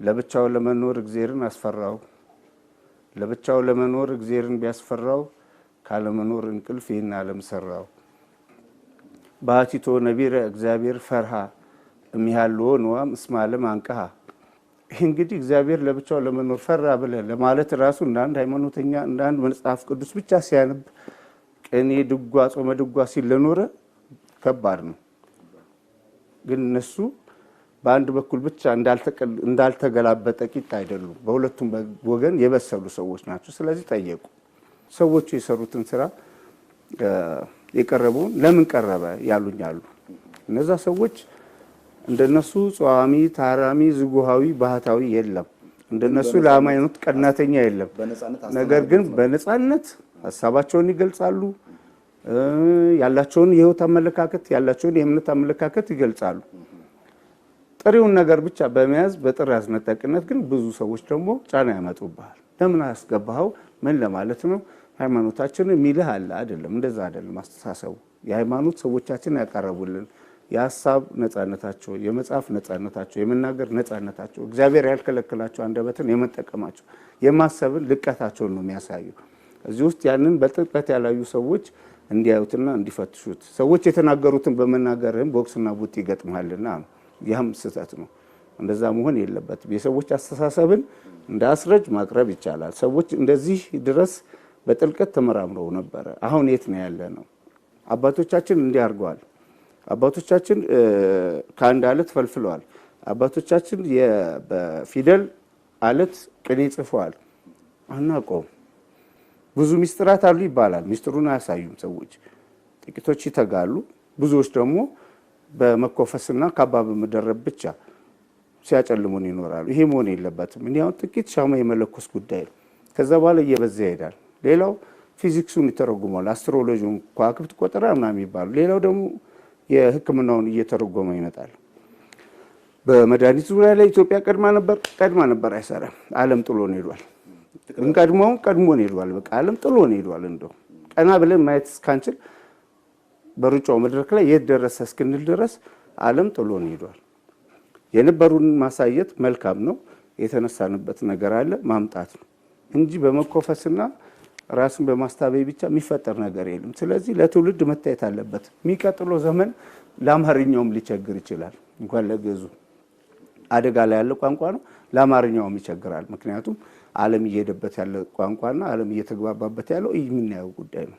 ለብቻው ለመኖር እግዚአብሔርን አስፈራው ለብቻው ለመኖር እግዚአብሔርን ቢያስፈራው ካለ መኖር እንቅልፍ ይህን ዓለም ሰራው ባቲቶ ነቢረ እግዚአብሔር ፈርሃ እሚያለው ነው እስማለም አንቀሃ እንግዲህ እግዚአብሔር ለብቻው ለመኖር ፈራ ብለ ለማለት ራሱ እንዳንድ ሃይማኖተኛ እንዳንድ መጽሐፍ ቅዱስ ብቻ ሲያነብ ቀኔ ድጓ ጾመ ድጓ ሲል ለኖረ ከባድ ነው ግን እነሱ በአንድ በኩል ብቻ እንዳልተገላበጠ ቂጥ አይደሉም በሁለቱም ወገን የበሰሉ ሰዎች ናቸው ስለዚህ ጠየቁ ሰዎቹ የሰሩትን ስራ የቀረቡን ለምን ቀረበ ያሉኛሉ እነዛ ሰዎች እንደነሱ ጿሚ ታራሚ ዝጉሃዊ ባህታዊ የለም እንደነሱ ለሃይማኖት ቀናተኛ የለም ነገር ግን በነጻነት ሐሳባቸውን ይገልጻሉ ያላቸውን የህይወት አመለካከት ያላቸውን የእምነት አመለካከት ይገልጻሉ ጥሪውን ነገር ብቻ በመያዝ በጥራዝ ነጠቅነት ግን ብዙ ሰዎች ደግሞ ጫና ያመጡባል ለምን አስገባው ምን ለማለት ነው ሃይማኖታችንን ሚልህ አለ አይደለም እንደዛ አይደለም አስተሳሰቡ የሃይማኖት ሰዎቻችን ያቀርቡልን የሐሳብ ነጻነታቸው የመጽሐፍ ነጻነታቸው የመናገር ነጻነታቸው እግዚአብሔር ያልከለከላቸው አንደበትን የመጠቀማቸው የማሰብን ልቀታቸው ነው የሚያሳዩ እዚህ ውስጥ ያንን በጥልቀት ያላዩ ሰዎች እንዲያዩትና እንዲፈትሹት ሰዎች የተናገሩትን በመናገርም ቦክስና ቡጥ ይገጥማልና ያም ስህተት ነው እንደዛ መሆን የለበትም የሰዎች አስተሳሰብን እንዳስረጅ ማቅረብ ይቻላል ሰዎች እንደዚህ ድረስ በጥልቀት ተመራምረው ነበር አሁን የት ነው ያለ ነው አባቶቻችን እንዲያርጓል አባቶቻችን ካንድ አለት ፈልፍለዋል አባቶቻችን በፊደል አለት ቅኔ ጽፈዋል አናቆም ብዙ ሚስጥራት አሉ ይባላል ሚስጥሩን አያሳዩም ሰዎች ጥቂቶች ይተጋሉ ብዙዎች ደግሞ በመኮፈስና ካባብ መደረብ ብቻ ሲያጨልሙን ይኖራሉ ይሄ መሆን የለበትም እንዲያው ጥቂት ሻማ የመለኮስ ጉዳይ ከዛ በኋላ እየበዛ ይሄዳል ሌላው ፊዚክሱን ይተረጉማል አስትሮሎጂውን ኳክብት ቆጠራ ምናምን ይባላል ሌላው ደግሞ የህክምናውን እየተረጎመ ይመጣል በመድኃኒት ዙሪያ ላይ ኢትዮጵያ ቀድማ ነበር አይሰራም ዓለም ጥሎን ሄዷል ቀድሞን ሄዷል በቃ ዓለም ጥሎን ሄዷል እንደው ቀና ብለን ማየት እስካንችል በሩጫው መድረክ ላይ የት ደረሰ እስክንል ድረስ ዓለም ጥሎን ሄዷል የነበሩን ማሳየት መልካም ነው የተነሳንበት ነገር አለ ማምጣት ነው እንጂ በመኮፈስና ራስን በማስታበይ ብቻ የሚፈጠር ነገር የለም ስለዚህ ለትውልድ መታየት አለበት የሚቀጥለው ዘመን ለአማርኛውም ሊቸግር ይችላል እንኳን ለገዙ አደጋ ላይ ያለ ቋንቋ ነው ለአማርኛውም ይቸግራል ምክንያቱም ዓለም እየሄደበት ያለ ቋንቋና ዓለም እየተግባባበት ያለው ይህ ምን ያው ጉዳይ ነው